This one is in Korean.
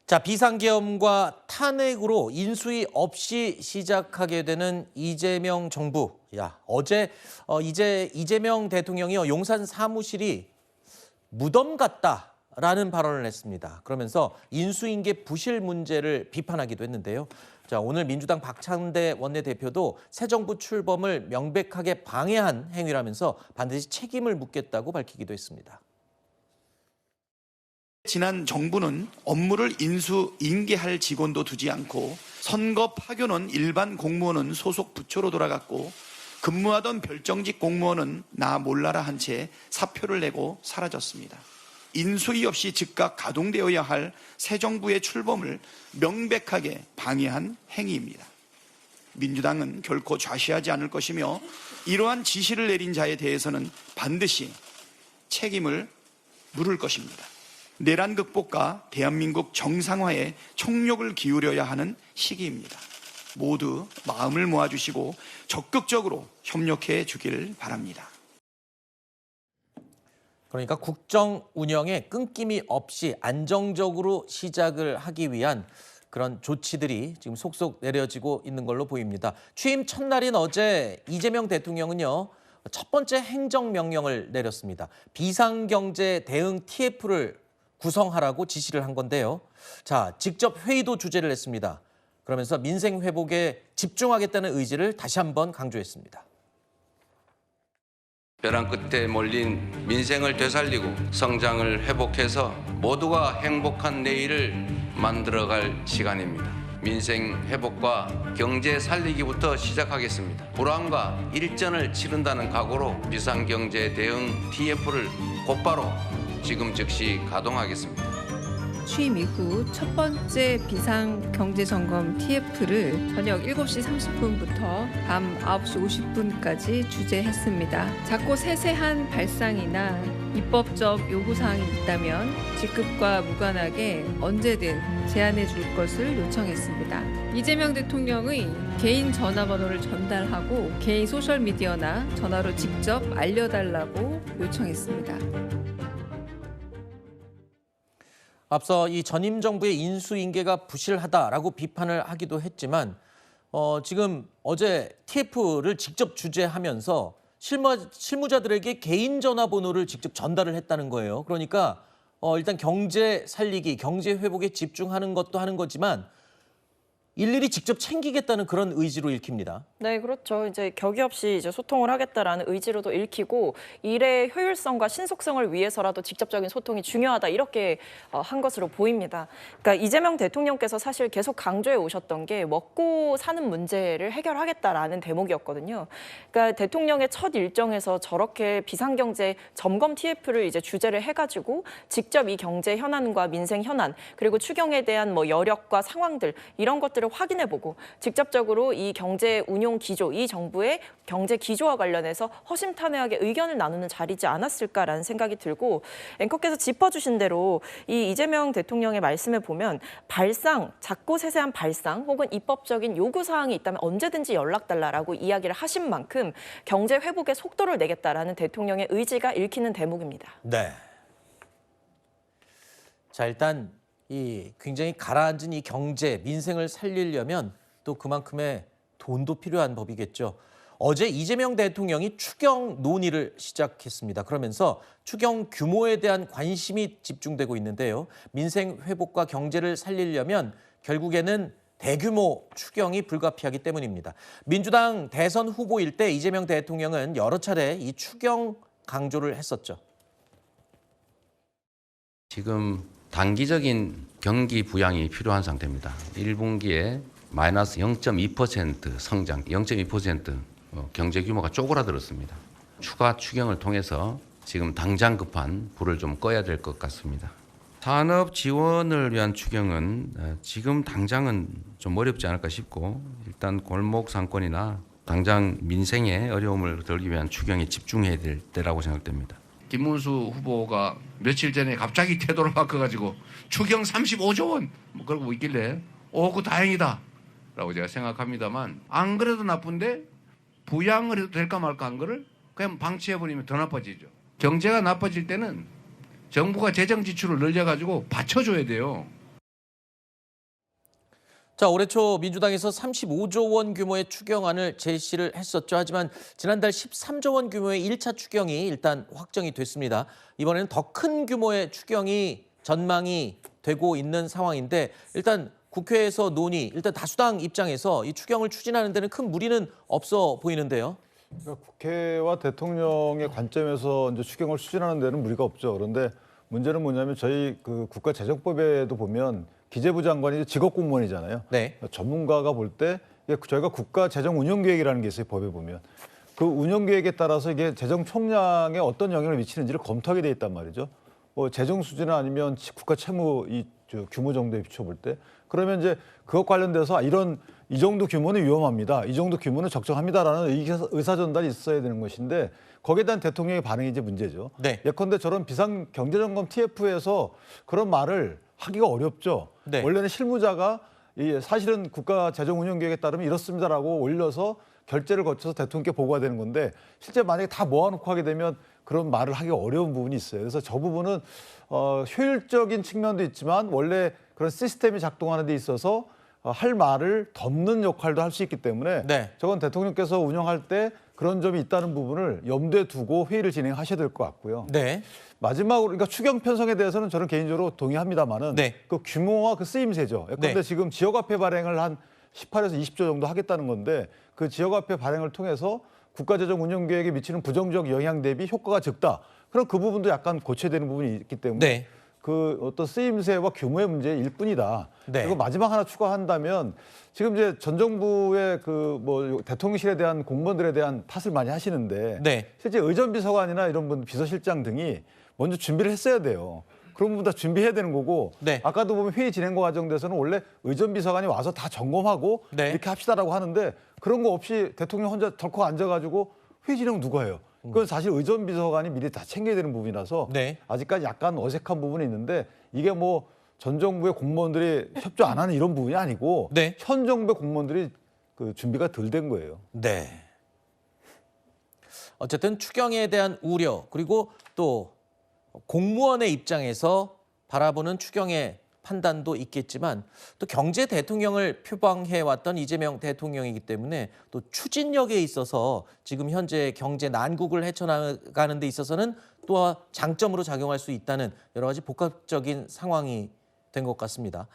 자, 비상계엄과 탄핵으로 인수위 없이 시작하게 되는 이재명 정부. 어제 이재명 대통령이요, 용산 사무실이 무덤 같다라는 발언을 했습니다. 그러면서 인수인계 부실 문제를 비판하기도 했는데요. 자, 오늘 민주당 박찬대 원내대표도 새 정부 출범을 명백하게 방해한 행위라면서 반드시 책임을 묻겠다고 밝히기도 했습니다. 지난 정부는 업무를 인수인계할 직원도 두지 않고 선거 파견은 일반 공무원은 소속 부처로 돌아갔고 근무하던 별정직 공무원은 나 몰라라 한 채 사표를 내고 사라졌습니다. 인수위 없이 즉각 가동되어야 할 새 정부의 출범을 명백하게 방해한 행위입니다. 민주당은 결코 좌시하지 않을 것이며 이러한 지시를 내린 자에 대해서는 반드시 책임을 물을 것입니다. 내란 극복과 대한민국 정상화에 총력을 기울여야 하는 시기입니다. 모두 마음을 모아주시고 적극적으로 협력해 주길 바랍니다. 그러니까 국정 운영에 끊김이 없이 안정적으로 시작을 하기 위한 그런 조치들이 지금 속속 내려지고 있는 걸로 보입니다. 취임 첫날인 어제 이재명 대통령은요, 첫 번째 행정명령을 내렸습니다. 비상경제 대응 TF를 구성하라고 지시를 한 건데요. 자, 직접 회의도 주재를 했습니다. 그러면서 민생 회복에 집중하겠다는 의지를 다시 한번 강조했습니다. 벼랑 끝에 몰린 민생을 되살리고 성장을 회복해서 모두가 행복한 내일을 만들어갈 시간입니다. 민생 회복과 경제 살리기부터 시작하겠습니다. 불황과 일전을 치른다는 각오로 비상경제 대응 TF를 곧바로 지금 즉시 가동하겠습니다. 취임 이후 첫 번째 비상경제점검 TF를 저녁 7시 30분부터 밤 9시 50분까지 주재했습니다. 작고 세세한 발상이나 입법적 요구사항이 있다면 직급과 무관하게 언제든 제안해 줄 것을 요청했습니다. 이재명 대통령의 개인 전화번호를 전달하고 개인 소셜미디어나 전화로 직접 알려달라고 요청했습니다. 앞서 이 전임 정부의 인수인계가 부실하다라고 비판을 하기도 했지만 지금 어제 TF를 직접 주재하면서 실무자들에게 개인 전화번호를 직접 전달을 했다는 거예요. 그러니까 일단 경제 살리기, 경제 회복에 집중하는 것도 하는 거지만 일일이 직접 챙기겠다는 그런 의지로 읽힙니다. 네, 그렇죠. 이제 격이 없이 소통을 하겠다라는 의지로도 읽히고 일의 효율성과 신속성을 위해서라도 직접적인 소통이 중요하다 이렇게 한 것으로 보입니다. 그러니까 이재명 대통령께서 사실 계속 강조해 오셨던 게 먹고 사는 문제를 해결하겠다라는 대목이었거든요. 그러니까 대통령의 첫 일정에서 저렇게 비상경제 점검 TF를 이제 주재를 해가지고 직접 이 경제 현안과 민생 현안 그리고 추경에 대한 여력과 상황들 이런 것들을 확인해보고 직접적으로 이 경제 운용 기조, 이 정부의 경제 기조와 관련해서 허심탄회하게 의견을 나누는 자리지 않았을까라는 생각이 들고 앵커께서 짚어주신 대로 이 이재명 대통령의 말씀에 보면 발상, 작고 세세한 발상 혹은 입법적인 요구사항이 있다면 언제든지 연락달라라고 이야기를 하신 만큼 경제 회복에 속도를 내겠다라는 대통령의 의지가 읽히는 대목입니다. 네. 자, 일단 이 굉장히 가라앉은 이 경제, 민생을 살리려면 또 그만큼의 돈도 필요한 법이겠죠. 어제 이재명 대통령이 추경 논의를 시작했습니다. 그러면서 추경 규모에 대한 관심이 집중되고 있는데요. 민생 회복과 경제를 살리려면 결국에는 대규모 추경이 불가피하기 때문입니다. 민주당 대선 후보일 때 이재명 대통령은 여러 차례 이 추경 강조를 했었죠. 지금 단기적인 경기 부양이 필요한 상태입니다. 1분기에 마이너스 0.2% 성장, 0.2% 경제 규모가 쪼그라들었습니다. 추가 추경을 통해서 지금 당장 급한 불을 좀 꺼야 될 것 같습니다. 산업 지원을 위한 추경은 지금 당장은 좀 어렵지 않을까 싶고 일단 골목 상권이나 당장 민생의 어려움을 덜기 위한 추경에 집중해야 될 때라고 생각됩니다. 김문수 후보가 며칠 전에 갑자기 태도를 바꿔가지고 추경 35조 원 그러고 있길래 그거 다행이다 라고 제가 생각합니다만 안 그래도 나쁜데 부양을 해도 될까 말까 한 거를 그냥 방치해버리면 더 나빠지죠. 경제가 나빠질 때는 정부가 재정 지출을 늘려가지고 받쳐줘야 돼요. 자, 올해 초 민주당에서 35조 원 규모의 추경안을 제시를 했었죠. 하지만 지난달 13조 원 규모의 1차 추경이 일단 확정이 됐습니다. 이번에는 더 큰 규모의 추경이 전망이 되고 있는 상황인데 일단 국회에서 논의, 일단 다수당 입장에서 이 추경을 추진하는 데는 큰 무리는 없어 보이는데요. 그러니까 국회와 대통령의 관점에서 이제 추경을 추진하는 데는 무리가 없죠. 그런데 문제는 뭐냐면 저희 그 국가재정법에도 보면 기재부 장관이 이제 직업 공무원이잖아요. 네. 전문가가 볼 때 저희가 국가재정운영계획이라는 게 있어요. 법에 보면. 그 운영계획에 따라서 이게 재정 총량에 어떤 영향을 미치는지를 검토하게 돼 있단 말이죠. 뭐 재정 수준 아니면 국가 채무 규모 정도에 비춰볼 때 그러면 이제 그것 관련돼서 이 정도 규모는 위험합니다. 이 정도 규모는 적정합니다라는 의사 전달이 있어야 되는 것인데 거기에 대한 대통령의 반응이 이제 문제죠. 네. 예컨대 저런 비상 경제점검 TF에서 그런 말을 하기가 어렵죠. 네. 원래는 실무자가 사실은 국가 재정 운영 계획에 따르면 이렇습니다라고 올려서 결재를 거쳐서 대통령께 보고가 되는 건데 실제 만약에 다 모아놓고 하게 되면 그런 말을 하기 어려운 부분이 있어요. 그래서 저 부분은 효율적인 측면도 있지만 원래 그런 시스템이 작동하는 데 있어서 할 말을 덮는 역할도 할 수 있기 때문에 네. 저건 대통령께서 운영할 때 그런 점이 있다는 부분을 염두에 두고 회의를 진행하셔야 될 것 같고요. 네. 마지막으로 그러니까 추경 편성에 대해서는 저는 개인적으로 동의합니다만은 네. 그 규모와 그 쓰임새죠. 그런데 네. 지금 지역화폐 발행을 한 18에서 20조 정도 하겠다는 건데 그 지역화폐 발행을 통해서 국가재정 운영 계획에 미치는 부정적 영향 대비 효과가 적다. 그럼 그 부분도 약간 고쳐야 되는 부분이 있기 때문에 네. 그 어떤 쓰임새와 규모의 문제일 뿐이다. 네. 그리고 마지막 하나 추가한다면 지금 이제 전 정부의 그 뭐 대통령실에 대한 공무원들에 대한 탓을 많이 하시는데 네. 실제 의전비서관이나 이런 분 비서실장 등이 먼저 준비를 했어야 돼요. 그런 부분 다 준비해야 되는 거고 네. 아까도 보면 회의 진행 과정에서는 원래 의전비서관이 와서 다 점검하고 네. 이렇게 합시다라고 하는데 그런 거 없이 대통령 혼자 덜컥 앉아가지고 회의 진행 누가 해요? 그건 사실 의전비서관이 미리 다 챙겨야 되는 부분이라서 네. 아직까지 약간 어색한 부분이 있는데 이게 뭐 전 정부의 공무원들이 협조 안 하는 이런 부분이 아니고 네. 현 정부의 공무원들이 그 준비가 덜 된 거예요. 네. 어쨌든 추경에 대한 우려 그리고 또 공무원의 입장에서 바라보는 추경의 판단도 있겠지만 또 경제 대통령을 표방해 왔던 이재명 대통령이기 때문에 또 추진력에 있어서 지금 현재 경제 난국을 헤쳐나가는 데 있어서는 또 장점으로 작용할 수 있다는 여러 가지 복합적인 상황이 된 것 같습니다.